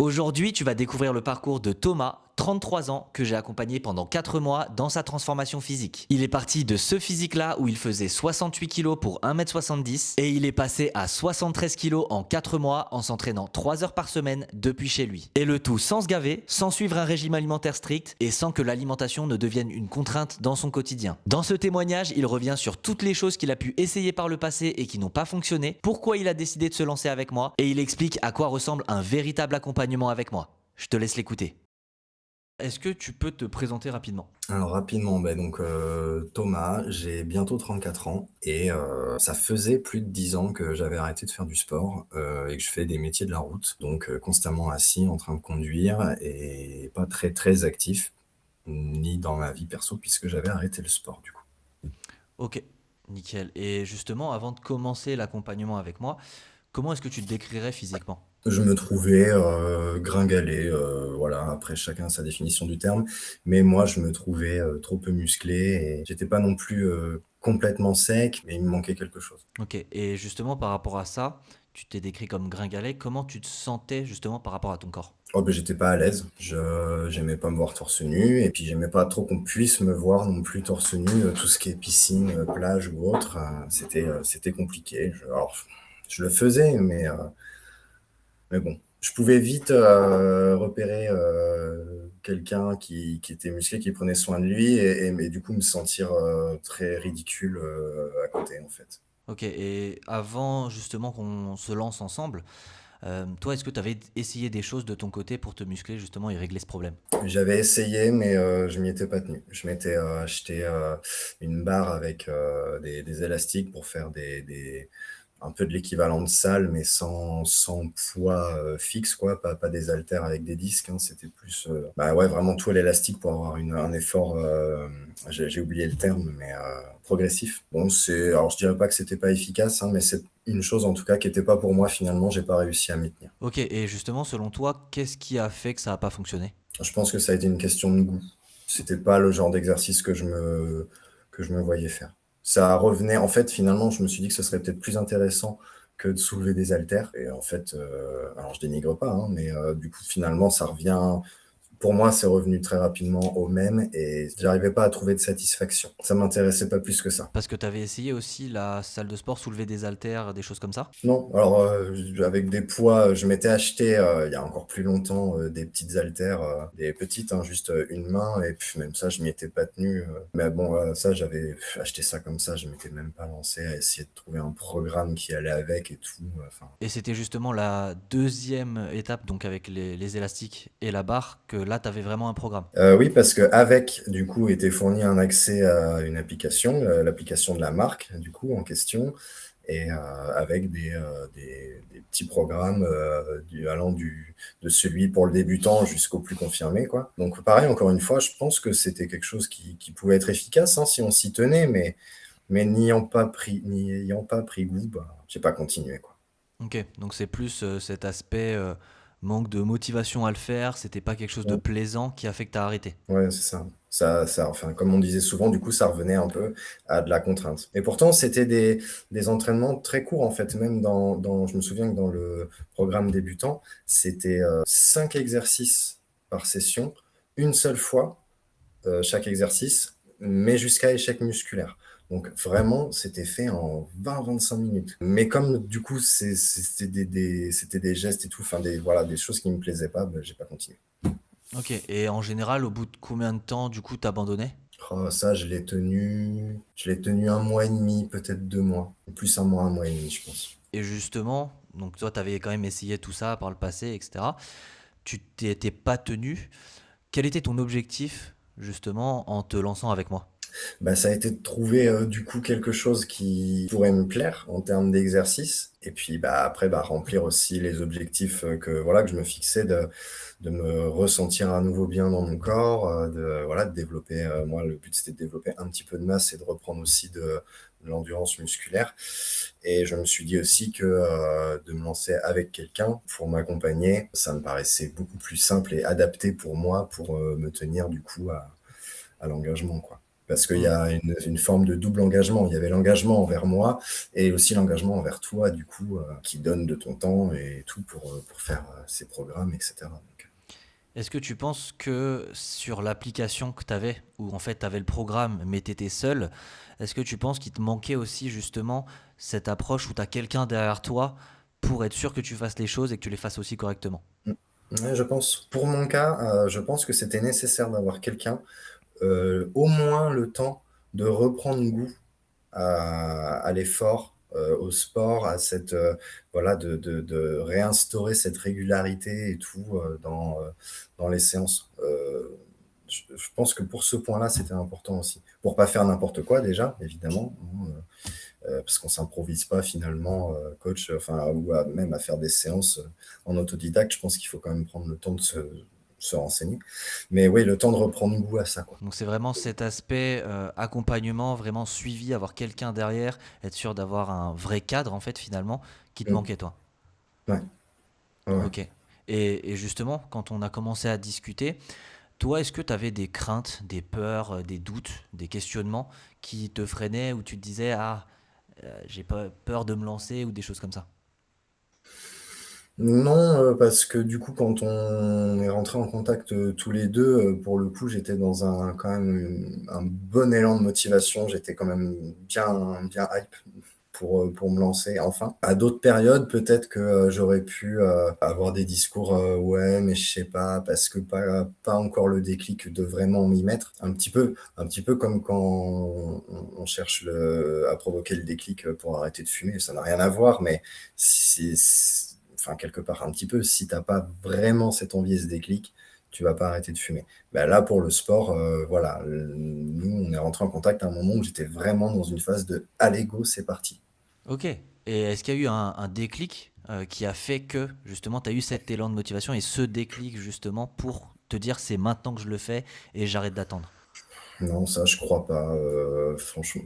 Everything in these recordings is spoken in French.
Aujourd'hui, tu vas découvrir le parcours de Thomas, 33 ans, que j'ai accompagné pendant 4 mois dans sa transformation physique. Il est parti de ce physique-là où il faisait 68 kilos pour 1m70 et il est passé à 73 kilos en 4 mois en s'entraînant 3 heures par semaine depuis chez lui. Et le tout sans se gaver, sans suivre un régime alimentaire strict et sans que l'alimentation ne devienne une contrainte dans son quotidien. Dans ce témoignage, il revient sur toutes les choses qu'il a pu essayer par le passé et qui n'ont pas fonctionné, pourquoi il a décidé de se lancer avec moi et il explique à quoi ressemble un véritable accompagnement avec moi. Je te laisse l'écouter. Est-ce que tu peux te présenter rapidement? Alors rapidement, Thomas, j'ai bientôt 34 ans et ça faisait plus de 10 ans que j'avais arrêté de faire du sport, et que je fais des métiers de la route, donc constamment assis en train de conduire et pas très, très actif, ni dans ma vie perso puisque j'avais arrêté le sport du coup. Ok, nickel. Et justement, avant de commencer l'accompagnement avec moi, comment est-ce que tu te décrirais physiquement? Je me trouvais, gringalet, voilà, après chacun sa définition du terme, mais moi je me trouvais, trop peu musclé et j'étais pas non plus, complètement sec, mais il me manquait quelque chose. Ok, et justement par rapport à ça, tu t'es décrit comme gringalet, comment tu te sentais justement par rapport à ton corps? Oh j'étais pas à l'aise. Je J'aimais pas me voir torse nu et puis j'aimais pas trop qu'on puisse me voir non plus torse nu, tout ce qui est piscine, plage ou autre, c'était compliqué. Je le faisais, mais bon. Je pouvais vite, repérer, quelqu'un qui était musclé, qui prenait soin de lui et du coup me sentir, très ridicule, à côté, en fait. Ok, et avant justement qu'on se lance ensemble, toi est-ce que tu avais essayé des choses de ton côté pour te muscler justement et régler ce problème? J'avais essayé, mais je m'y étais pas tenu. Je m'étais, acheté, une barre avec, des élastiques pour faire des un peu de l'équivalent de salle, mais sans poids, fixe quoi, pas des haltères avec des disques, hein. C'était plus, ouais, vraiment tout à l'élastique pour avoir un effort, j'ai oublié le terme, mais progressif. Bon, alors je dirais pas que c'était pas efficace, hein, mais c'est une chose en tout cas qui était pas pour moi finalement, j'ai pas réussi à m'y tenir. Ok, et justement selon toi, qu'est-ce qui a fait que ça n'a pas fonctionné? Je pense que ça a été une question de goût. C'était pas le genre d'exercice que je me voyais faire. Ça revenait en fait, finalement, je me suis dit que ce serait peut-être plus intéressant que de soulever des haltères et en fait, alors je dénigre pas, hein, mais du coup, finalement, ça revient pour moi, c'est revenu très rapidement au même et j'arrivais pas à trouver de satisfaction. Ça m'intéressait pas plus que ça. Parce que tu avais essayé aussi la salle de sport, soulever des haltères, des choses comme ça? Non, alors, avec des poids, je m'étais acheté, il y a encore plus longtemps, des petites haltères, des petites, hein, juste, une main et puis même ça, je m'y étais pas tenu, mais bon, ça, j'avais acheté ça comme ça, je m'étais même pas lancé à essayer de trouver un programme qui allait avec et tout, enfin. Et c'était justement la deuxième étape, donc avec les élastiques et la barre, que là, tu avais vraiment un programme. Oui, parce qu'avec, du coup, était fourni un accès à une application, l'application de la marque, du coup, en question et avec des petits programmes, allant de celui pour le débutant jusqu'au plus confirmé, quoi. Donc pareil, encore une fois, je pense que c'était quelque chose qui pouvait être efficace, hein, si on s'y tenait, mais n'y ayant pas pris goût, j'ai pas continué, quoi. Ok, donc c'est plus cet aspect manque de motivation à le faire, c'était pas quelque chose de Mmh. plaisant qui a fait que tu as arrêté. Ouais, c'est ça. Enfin, comme on disait souvent, du coup, ça revenait un peu à de la contrainte. Et pourtant, c'était des entraînements très courts, en fait. Même je me souviens que dans le programme débutant, c'était 5 exercices par session, une seule fois, chaque exercice, mais jusqu'à échec musculaire. Donc vraiment, c'était fait en 20-25 minutes. Mais comme du coup, c'était des gestes et tout, enfin voilà, des choses qui me plaisaient pas, j'ai pas continué. Ok, et en général, au bout de combien de temps, du coup, t'abandonnais? Oh, ça, je l'ai tenu un mois et demi, peut-être 2 mois. Plus un mois et demi, je pense. Et justement, donc toi, tu avais quand même essayé tout ça par le passé, etc. Tu t'étais pas tenu. Quel était ton objectif, justement, en te lançant avec moi? Ça a été de trouver, du coup, quelque chose qui pourrait me plaire en termes d'exercice et puis, après, remplir aussi les objectifs, que je me fixais de me ressentir à nouveau bien dans mon corps, de développer, moi, le but, c'était de développer un petit peu de masse et de reprendre aussi de l'endurance musculaire et je me suis dit aussi que, de me lancer avec quelqu'un pour m'accompagner, ça me paraissait beaucoup plus simple et adapté pour moi pour, me tenir, du coup, à l'engagement, quoi. Parce qu'il y Mm. a une forme de double engagement. Il y avait l'engagement envers moi et aussi l'engagement envers toi, du coup, qui donne de ton temps et tout pour faire ces programmes, etc. Donc, Est-ce que tu penses que sur l'application que tu avais, où en fait tu avais le programme mais tu étais seul, est-ce que tu penses qu'il te manquait aussi justement cette approche où tu as quelqu'un derrière toi pour être sûr que tu fasses les choses et que tu les fasses aussi correctement? ouais, je pense, pour mon cas, je pense que c'était nécessaire d'avoir quelqu'un, au moins le temps de reprendre goût à l'effort, au sport, à cette, voilà, de réinstaurer cette régularité et tout, dans les séances. Je pense que pour ce point-là, c'était important aussi. Pour pas faire n'importe quoi déjà, évidemment, hein, parce qu'on s'improvise pas finalement, coach, enfin ou même à faire des séances, en autodidacte. Je pense qu'il faut quand même prendre le temps de se renseigner. Mais oui, le temps de reprendre goût à ça, quoi. Donc c'est vraiment cet aspect accompagnement, vraiment suivi, avoir quelqu'un derrière, être sûr d'avoir un vrai cadre en fait finalement qui te Mmh. manquait toi. Ouais, ouais, ouais. Ok. Et justement, quand on a commencé à discuter, toi, est-ce que tu avais des craintes, des peurs, des doutes, des questionnements qui te freinaient ou tu te disais, ah, j'ai pas peur de me lancer ou des choses comme ça? Non, parce que du coup, quand on est rentrés en contact, tous les 2, pour le coup, j'étais dans un quand même, un bon élan de motivation. J'étais quand même bien hype pour me lancer enfin. À d'autres périodes, peut-être que, j'aurais pu, avoir des discours, «Ouais, mais je sais pas, parce que pas encore le déclic de vraiment m'y mettre». Un petit peu comme quand on cherche à provoquer le déclic, pour arrêter de fumer. Ça n'a rien à voir, mais enfin, quelque part, un petit peu, si t'as pas vraiment cette envie et ce déclic, tu vas pas arrêter de fumer. Bah, là, pour le sport, voilà, nous, on est rentrés en contact à un moment où j'étais vraiment dans une phase de: «Allez go, c'est parti». Ok. Et est-ce qu'il y a eu un déclic qui a fait que justement tu as eu cet élan de motivation et ce déclic justement pour te dire c'est maintenant que je le fais et j'arrête d'attendre? Non, ça, je crois pas, franchement.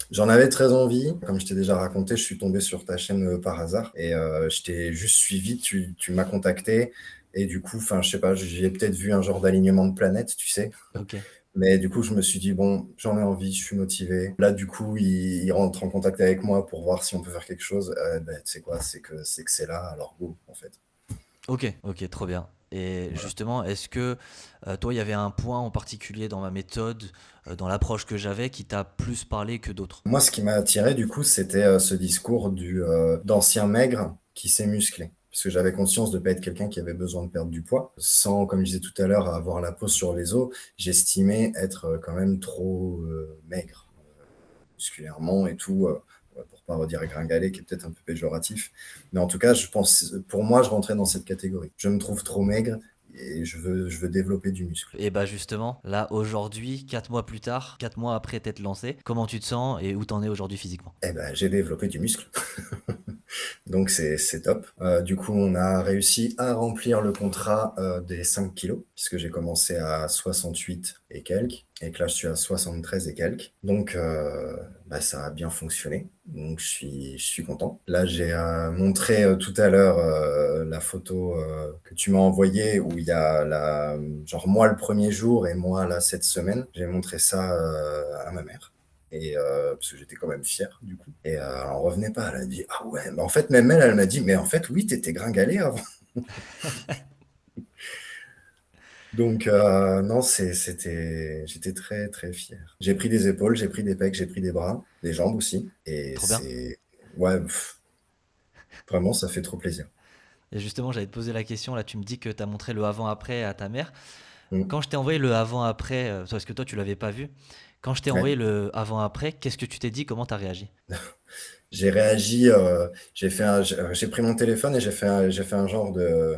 J'en avais très envie. Comme je t'ai déjà raconté, je suis tombé sur ta chaîne, par hasard et je t'ai juste suivi. Tu m'as contacté et du coup, enfin, je sais pas, j'ai peut-être vu un genre d'alignement de planètes, tu sais? Ok. Mais du coup, je me suis dit: «Bon, j'en ai envie, je suis motivé». Là, du coup, il rentre en contact avec moi pour voir si on peut faire quelque chose. Bah, tu sais quoi? C'est que c'est là, alors go, en fait. Ok, ok, trop bien. Et Voilà. justement, est-ce que toi, il y avait un point en particulier dans ma méthode, dans l'approche que j'avais, qui t'a plus parlé que d'autres? Moi, ce qui m'a attiré, du coup, c'était, ce discours d'ancien maigre qui s'est musclé. Parce que j'avais conscience de pas être quelqu'un qui avait besoin de perdre du poids. Sans, comme je disais tout à l'heure, avoir la peau sur les os, j'estimais être, quand même trop, maigre, musculairement et tout, ouais, pour pas redire gringalet, qui est peut-être un peu péjoratif. Mais en tout cas, je pense, pour moi, je rentrais dans cette catégorie. Je me trouve trop maigre et je veux développer du muscle. Et bah justement, là aujourd'hui, 4 mois plus tard, 4 mois après t'être lancé, comment tu te sens et où t'en es aujourd'hui physiquement? Eh ben, j'ai développé du muscle. Donc c'est top. Du coup, on a réussi à remplir le contrat, des 5 kilos, puisque j'ai commencé à 68 et quelques et que là, je suis à 73 et quelques. Donc bah, ça a bien fonctionné. Donc je suis content. Là, j'ai, montré, tout à l'heure, la photo, que tu m'as envoyée où il y a genre moi le premier jour et moi là cette semaine. J'ai montré ça, à ma mère et parce que j'étais quand même fier du coup et elle en revenait pas. Elle a dit: «Ah ouais», bah, en fait, même elle, elle m'a dit: «Mais en fait, oui, tu étais gringalet avant». Donc non, j'étais très, très fier. J'ai pris des épaules, j'ai pris des pecs, j'ai pris des bras, des jambes aussi et Trop bien. c'est ouais, vraiment, ça fait trop plaisir. Et justement, j'allais te poser la question, là tu me dis que t'as montré le avant-après à ta mère. Mmh. Quand je t'ai envoyé le avant-après, parce que toi tu l'avais pas vu, quand je t'ai Ouais. envoyé le avant-après, qu'est-ce que tu t'es dit? Comment t'as réagi? J'ai réagi, j'ai pris mon téléphone et j'ai fait un genre de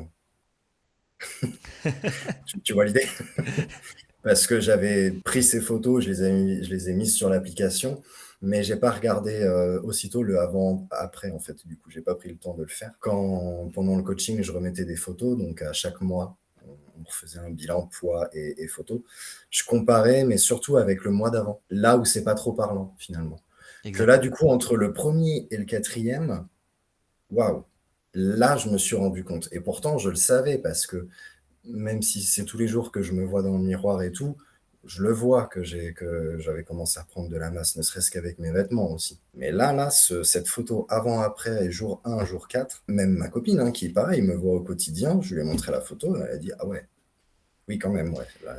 tu vois l'idée? Parce que j'avais pris ces photos, je les ai mises sur l'application, mais j'ai pas regardé, aussitôt le avant-après, en fait. Du coup, j'ai pas pris le temps de le faire. Quand pendant le coaching, je remettais des photos, donc à chaque mois, on refaisait un bilan poids et photos. Je comparais, mais surtout avec le mois d'avant, là où c'est pas trop parlant, finalement. Que là, du Exactement. coup, entre le premier et le quatrième, waouh! Là, je me suis rendu compte et pourtant je le savais parce que même si c'est tous les jours que je me vois dans le miroir et tout, je le vois que j'avais commencé à prendre de la masse, ne serait-ce qu'avec mes vêtements aussi. Mais là, cette photo avant-après, et jour 1, jour 4, même ma copine, hein, qui, pareil, me voit au quotidien, je lui ai montré la photo, elle a dit, ah ouais, oui, quand même, ouais. Là,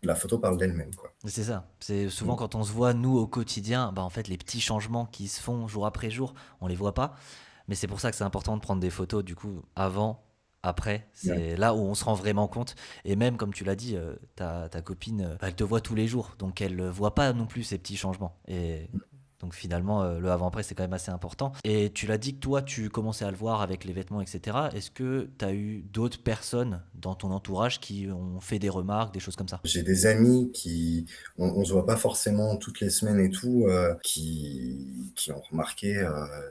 la photo parle d'elle-même, quoi. C'est ça. C'est souvent Mm. quand on se voit, nous, au quotidien, bah, en fait, les petits changements qui se font jour après jour, on les voit pas. Mais c'est pour ça que c'est important de prendre des photos, du coup, avant, après. Ouais. C'est là où on se rend vraiment compte. Et même, comme tu l'as dit, ta copine, elle te voit tous les jours. Donc, elle ne voit pas non plus ces petits changements. Et donc, finalement, le avant-après, c'est quand même assez important. Et tu l'as dit que toi, tu commençais à le voir avec les vêtements, etc. Est-ce que tu as eu d'autres personnes dans ton entourage qui ont fait des remarques, des choses comme ça? J'ai des amis on se voit pas forcément toutes les semaines et tout, qui ont remarqué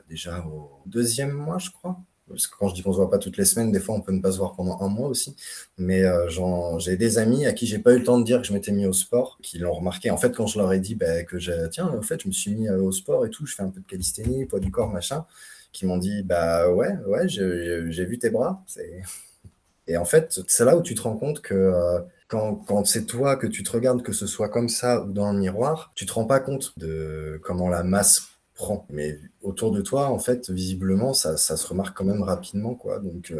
déjà au deuxième mois, je crois. Parce que quand je dis qu'on se voit pas toutes les semaines, des fois on peut ne pas se voir pendant un mois aussi. Mais j'ai des amis à qui j'ai pas eu le temps de dire que je m'étais mis au sport, qui l'ont remarqué. En fait, quand je leur ai dit tiens, en fait, je me suis mis au sport et tout, je fais un peu de calisthénie, poids du corps, machin, qui m'ont dit bah ouais, ouais, j'ai vu tes bras. Et en fait, c'est là où tu te rends compte que quand c'est toi que tu te regardes, que ce soit comme ça ou dans le miroir, tu te rends pas compte de comment la masse prend. Mais autour de toi, en fait, visiblement, ça se remarque quand même rapidement, quoi. Donc,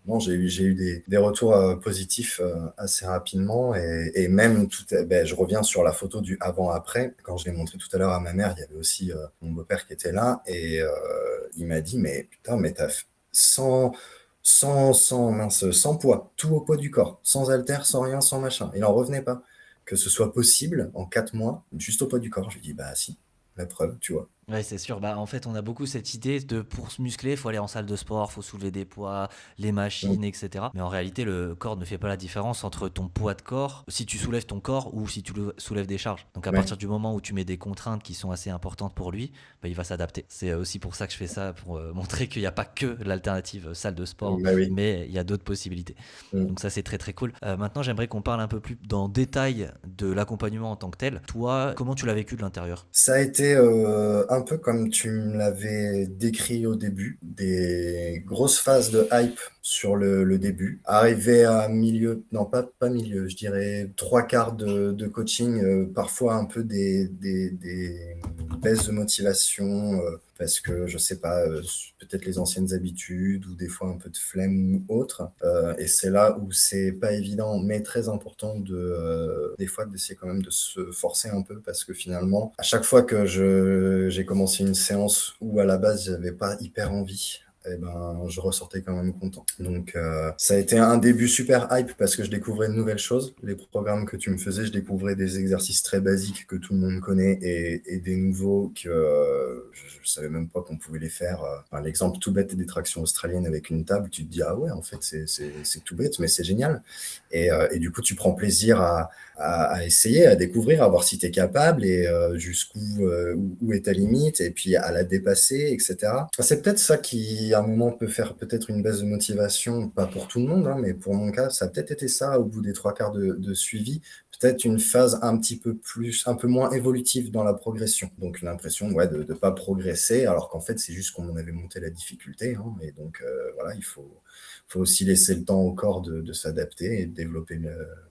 non, j'ai eu des retours positifs assez rapidement. Et même, je reviens sur la photo du avant-après. Quand je l'ai montré tout à l'heure à ma mère, il y avait aussi mon beau-père qui était là. Et il m'a dit, mais putain, mais t'as 100 sans poids, tout au poids du corps, sans haltère, sans rien, sans machin. Il n'en revenait pas. Que ce soit possible en 4 mois, juste au poids du corps. Je lui dis, bah si, la preuve, tu vois. Ouais, c'est sûr. Bah, en fait, on a beaucoup cette idée de pour se muscler, il faut aller en salle de sport, faut soulever des poids, les Mm. machines, etc. Mais en réalité, le corps ne fait pas la différence entre ton poids de corps, si tu soulèves ton corps ou si tu soulèves des charges. Donc, à Ouais. partir du moment où tu mets des contraintes qui sont assez importantes pour lui, bah, il va s'adapter. C'est aussi pour ça que je fais ça, pour montrer qu'il n'y a pas que l'alternative salle de sport, Bah oui. mais il y a d'autres possibilités. Mm. Donc ça c'est très très cool. Maintenant j'aimerais qu'on parle un peu plus dans détail de l'accompagnement en tant que tel. Toi, comment tu l'as vécu de l'intérieur? Ça a été un peu comme tu me l'avais décrit au début, des grosses phases de hype sur le début. Arrivé à milieu, non pas milieu, je dirais trois quarts de coaching, parfois un peu des baisses de motivation, parce que je sais pas, peut-être les anciennes habitudes ou des fois un peu de flemme ou autre. Et c'est là où c'est pas évident, mais très important des fois d'essayer quand même de se forcer un peu parce que finalement, à chaque fois que j'ai commencé une séance où à la base j'avais pas hyper envie, eh ben, je ressortais quand même content. Donc, ça a été un début super hype parce que je découvrais de nouvelles choses. Les programmes que tu me faisais, je découvrais des exercices très basiques que tout le monde connaît et des nouveaux que je savais même pas qu'on pouvait les faire. Enfin, l'exemple tout bête des tractions australiennes avec une table, tu te dis, ah ouais, en fait, c'est tout bête, mais c'est génial. Et du coup, tu prends plaisir à essayer, à découvrir, à voir si tu es capable et où est ta limite et puis à la dépasser, etc. C'est peut-être ça qui, à un moment, peut faire peut-être une baisse de motivation, pas pour tout le monde, hein, mais pour mon cas, ça a peut-être été ça au bout des trois quarts de suivi, peut-être une phase un petit peu plus, un peu moins évolutive dans la progression. Donc l'impression ouais, de ne pas progresser, alors qu'en fait, c'est juste qu'on avait monté la difficulté. Hein, et donc voilà, faut aussi laisser le temps au corps de s'adapter et de développer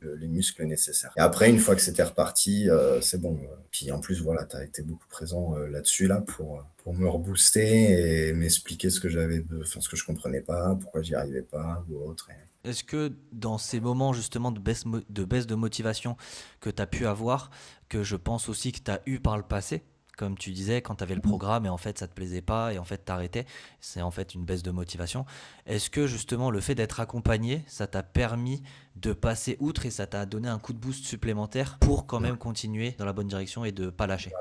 les muscles nécessaires. Et après, une fois que c'était reparti, c'est bon. Puis en plus, voilà, tu as été beaucoup présent là-dessus, là, pour me rebooster et m'expliquer ce que je comprenais pas, pourquoi j'y arrivais pas ou autre. Est-ce que dans ces moments justement de baisse de motivation que tu as pu avoir, que je pense aussi que tu as eu par le passé, comme tu disais, quand tu avais le programme et en fait ça te plaisait pas et en fait t'arrêtais, c'est en fait une baisse de motivation. Est-ce que justement le fait d'être accompagné, ça t'a permis de passer outre et ça t'a donné un coup de boost supplémentaire pour quand même continuer dans la bonne direction et de pas lâcher?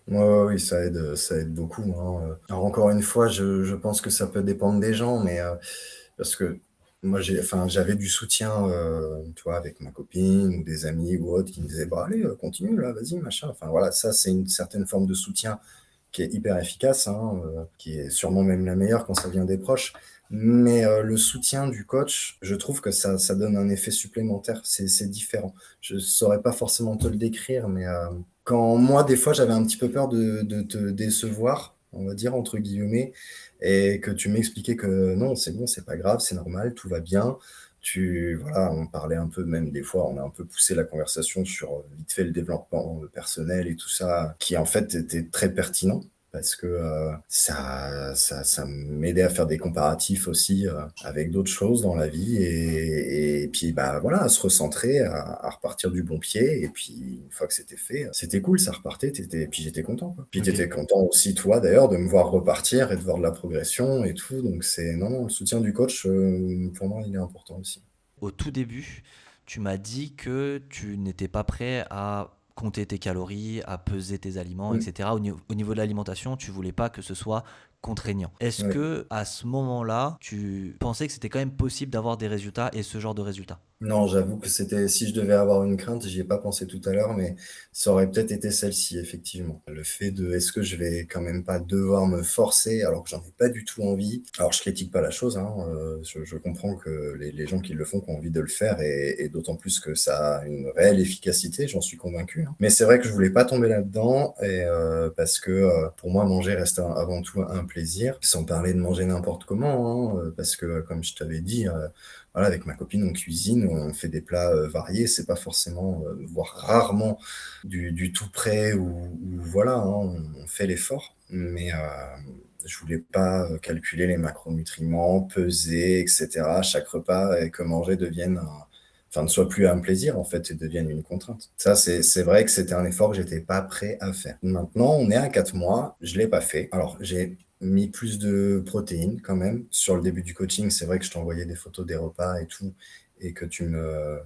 Ouais, ouais, oui, ça aide beaucoup. Hein. Alors encore une fois, je pense que ça peut dépendre des gens, mais parce que moi, j'avais du soutien, tu vois, avec ma copine ou des amis ou autres qui me disaient, bah allez, continue là, vas-y, machin. Enfin voilà, ça c'est une certaine forme de soutien qui est hyper efficace, hein, qui est sûrement même la meilleure quand ça vient des proches. Mais le soutien du coach, je trouve que ça donne un effet supplémentaire. C'est différent. Je saurais pas forcément te le décrire, mais quand moi, des fois, j'avais un petit peu peur de te décevoir, on va dire, entre guillemets, et que tu m'expliquais que non, c'est bon, c'est pas grave, c'est normal, tout va bien. Voilà, on parlait un peu, même des fois, on a un peu poussé la conversation sur vite fait le développement personnel et tout ça, qui en fait était très pertinent parce que ça m'aidait à faire des comparatifs aussi avec d'autres choses dans la vie et puis bah voilà, à se recentrer, à repartir du bon pied. Et puis une fois que c'était fait, c'était cool, ça repartait, puis j'étais content, quoi. Puis Ok. t'étais content aussi, toi d'ailleurs, de me voir repartir et de voir de la progression et tout. Donc non, non, le soutien du coach, pour moi, il est important aussi. Au tout début, tu m'as dit que tu n'étais pas prêt à compter tes calories, à peser tes aliments, Mm. etc. Au niveau de l'alimentation, tu voulais pas que ce soit contraignant. Est-ce Ouais. que à ce moment-là, tu pensais que c'était quand même possible d'avoir des résultats et ce genre de résultats? Non, j'avoue que si je devais avoir une crainte, j'y ai pas pensé tout à l'heure, mais ça aurait peut-être été celle-ci, effectivement. Le fait de, est-ce que je vais quand même pas devoir me forcer alors que j'en ai pas du tout envie? Alors, je critique pas la chose, hein, je comprends que les gens qui le font, qui ont envie de le faire, et d'autant plus que ça a une réelle efficacité, j'en suis convaincu, hein. Mais c'est vrai que je voulais pas tomber là-dedans, parce que pour moi, manger reste avant tout un plaisir, sans parler de manger n'importe comment, hein, parce que, comme je t'avais dit, voilà, avec ma copine, on cuisine, on fait des plats variés. C'est pas forcément, voire rarement du tout prêt ou voilà, hein, on fait l'effort. Mais je voulais pas calculer les macronutriments, peser, etc. à chaque repas et que manger ne soit plus un plaisir en fait et devienne une contrainte. Ça, c'est vrai que c'était un effort que j'étais pas prêt à faire. Maintenant, on est à 4 mois, je l'ai pas fait. Alors, j'ai mis plus de protéines quand même. Sur le début du coaching, c'est vrai que je t'envoyais des photos des repas et tout, et que tu me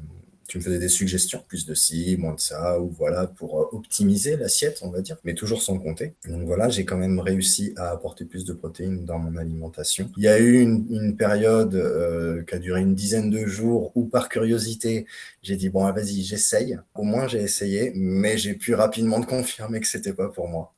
faisais des suggestions, plus de ci, moins de ça, ou voilà, pour optimiser l'assiette, on va dire, mais toujours sans compter. Donc voilà, j'ai quand même réussi à apporter plus de protéines dans mon alimentation. Il y a eu une période qui a duré une dizaine de jours où, par curiosité, j'ai dit, bon, ah, vas-y, j'essaye. Au moins, j'ai essayé, mais j'ai pu rapidement te confirmer que c'était pas pour moi.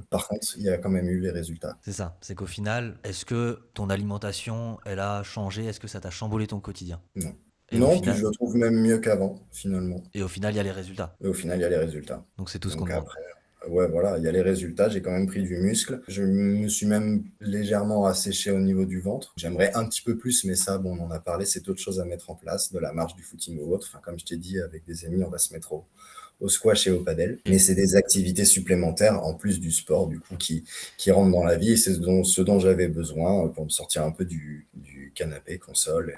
Par contre, il y a quand même eu les résultats. C'est ça, c'est qu'au final, est-ce que ton alimentation, elle a changé? Est-ce que ça t'a chamboulé ton quotidien? Non. Et au Non, puis final, je le trouve même mieux qu'avant, finalement. il y a les résultats. Et au final, il y a les résultats. Donc c'est tout ce qu'on Donc demande. après, ouais, voilà, il y a les résultats. J'ai quand même pris du muscle. Je me suis même légèrement asséché au niveau du ventre. J'aimerais un petit peu plus, mais ça, bon, on en a parlé, c'est autre chose à mettre en place, de la marche, du footing ou autre. Enfin, comme je t'ai dit, avec des amis, on va se mettre au squash et au padel. Mais c'est des activités supplémentaires en plus du sport, du coup, qui rentrent dans la vie. Et c'est ce dont j'avais besoin pour me sortir un peu du canapé, console.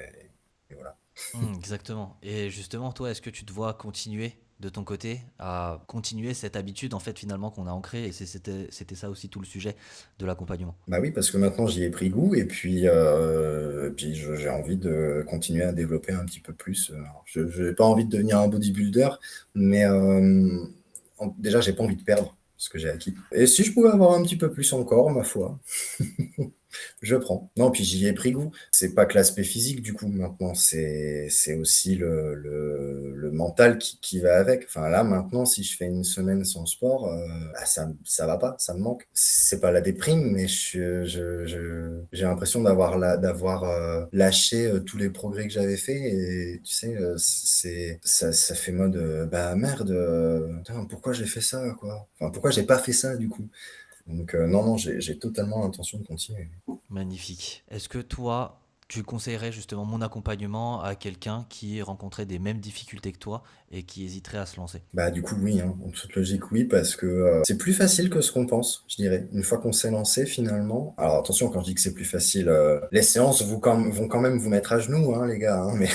Et voilà. Exactement. Et justement, toi, est-ce que tu te vois continuer de ton côté à continuer cette habitude en fait finalement qu'on a ancrée et c'était ça aussi tout le sujet de l'accompagnement. Bah oui, parce que maintenant j'y ai pris goût et puis j'ai envie de continuer à développer un petit peu plus. Alors, je n'ai pas envie de devenir un bodybuilder, mais déjà j'ai pas envie de perdre ce que j'ai acquis. Et si je pouvais avoir un petit peu plus encore, ma foi, je prends. Non, puis j'y ai pris goût. C'est pas que l'aspect physique, du coup, maintenant, c'est aussi le mental qui va avec. Enfin, là, maintenant, si je fais une semaine sans sport, bah, ça va pas, ça me manque. C'est pas la déprime, mais j'ai l'impression d'avoir lâché tous les progrès que j'avais fait. Et tu sais, ça fait mode, bah merde, putain, pourquoi j'ai fait ça, quoi? Enfin, pourquoi j'ai pas fait ça, du coup? Donc, non, non, j'ai totalement l'intention de continuer. Magnifique. Est-ce que toi, tu conseillerais justement mon accompagnement à quelqu'un qui rencontrait des mêmes difficultés que toi et qui hésiterait à se lancer? Bah, du coup, oui, hein, en toute logique, oui, parce que c'est plus facile que ce qu'on pense, je dirais. Une fois qu'on s'est lancé, finalement. Alors, attention, quand je dis que c'est plus facile, les séances vont quand même vous mettre à genoux, hein, les gars, hein, mais,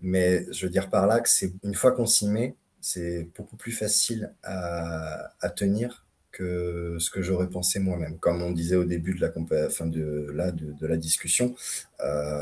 mais je veux dire par là que c'est une fois qu'on s'y met, c'est beaucoup plus facile à tenir que ce que j'aurais pensé moi-même. Comme on disait au début enfin de la discussion,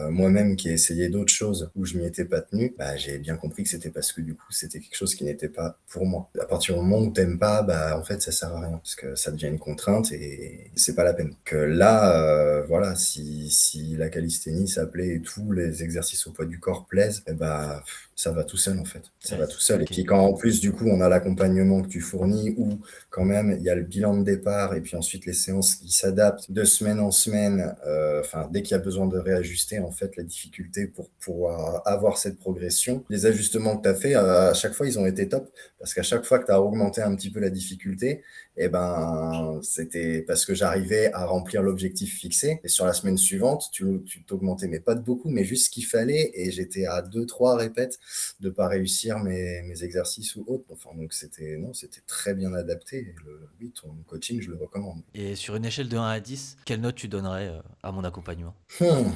moi-même qui ai essayé d'autres choses où je m'y étais pas tenu, bah, j'ai bien compris que c'était parce que du coup, c'était quelque chose qui n'était pas pour moi. À partir du moment où t'aimes pas, bah, en fait, ça sert à rien parce que ça devient une contrainte et c'est pas la peine. Que là, voilà, si la calisthénie, ça plaît et tout, les exercices au poids du corps plaisent, eh bah, ça va tout seul en fait. Ça va Ouais, tout seul et ok. puis quand en plus du coup on a l'accompagnement que tu fournis ou quand même il y a le bilan de départ et puis ensuite les séances qui s'adaptent de semaine en semaine, enfin dès qu'il y a besoin de réajuster en fait la difficulté pour pouvoir avoir cette progression. Les ajustements que tu as fait, à chaque fois ils ont été top parce qu'à chaque fois que tu as augmenté un petit peu la difficulté et ben, c'était parce que j'arrivais à remplir l'objectif fixé et sur la semaine suivante, tu t'augmentais mais pas de beaucoup, mais juste ce qu'il fallait et j'étais à deux trois répètes de pas réussir mes exercices ou autres. Enfin, donc c'était non, c'était très bien adapté. Et oui, ton coaching, je le recommande. Et sur une échelle de 1 à 10, quelle note tu donnerais à mon accompagnement? Hmm.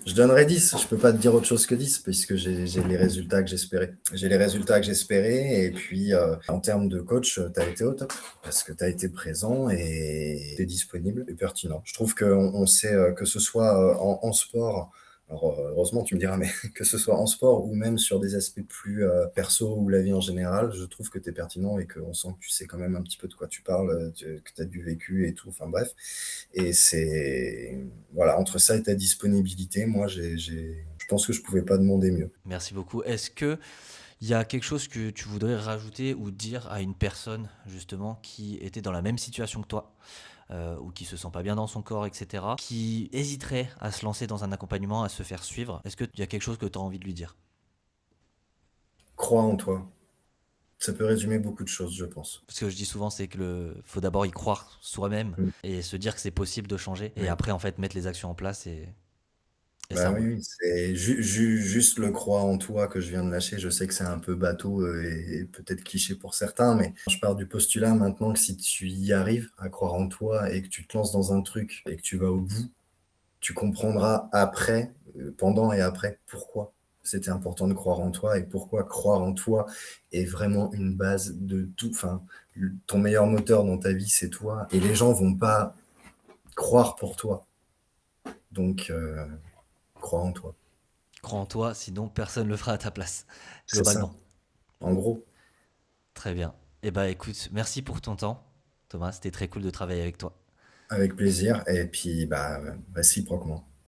Je donnerais 10. Je peux pas te dire autre chose que 10 puisque j'ai les résultats que j'espérais. J'ai les résultats que j'espérais et puis en termes de coach, tu as été au top parce que tu as été présent et tu es disponible et pertinent. Je trouve qu'on sait que ce soit en sport. Alors, heureusement, tu me diras, mais que ce soit en sport ou même sur des aspects plus perso ou la vie en général, je trouve que tu es pertinent et qu'on sent que tu sais quand même un petit peu de quoi tu parles, que tu as du vécu et tout. Enfin bref. Et c'est voilà, entre ça et ta disponibilité, moi, je pense que je pouvais pas demander mieux. Merci beaucoup. Est-ce que il y a quelque chose que tu voudrais rajouter ou dire à une personne justement qui était dans la même situation que toi ou qui se sent pas bien dans son corps, etc., qui hésiterait à se lancer dans un accompagnement, à se faire suivre? Est-ce qu'il y a quelque chose que tu as envie de lui dire? Crois en toi. Ça peut résumer beaucoup de choses, je pense. Ce que je dis souvent, c'est que faut d'abord y croire soi-même Mm. et se dire que c'est possible de changer et Oui. après en fait mettre les actions en place et ça Bah oui, roule. oui, c'est juste le croire en toi que je viens de lâcher. Je sais que c'est un peu bateau et peut-être cliché pour certains, mais je pars du postulat maintenant que si tu y arrives à croire en toi et que tu te lances dans un truc et que tu vas au bout, tu comprendras après, pendant et après, pourquoi c'était important de croire en toi et pourquoi croire en toi est vraiment une base de tout. Enfin, ton meilleur moteur dans ta vie, c'est toi. Et les gens vont pas croire pour toi. Donc, crois en toi. Crois en toi, sinon personne le fera à ta place, C'est ça, globalement. en gros. Très bien. Eh ben écoute, merci pour ton temps, Thomas. C'était très cool de travailler avec toi. Avec plaisir. Et puis, bah, réciproquement.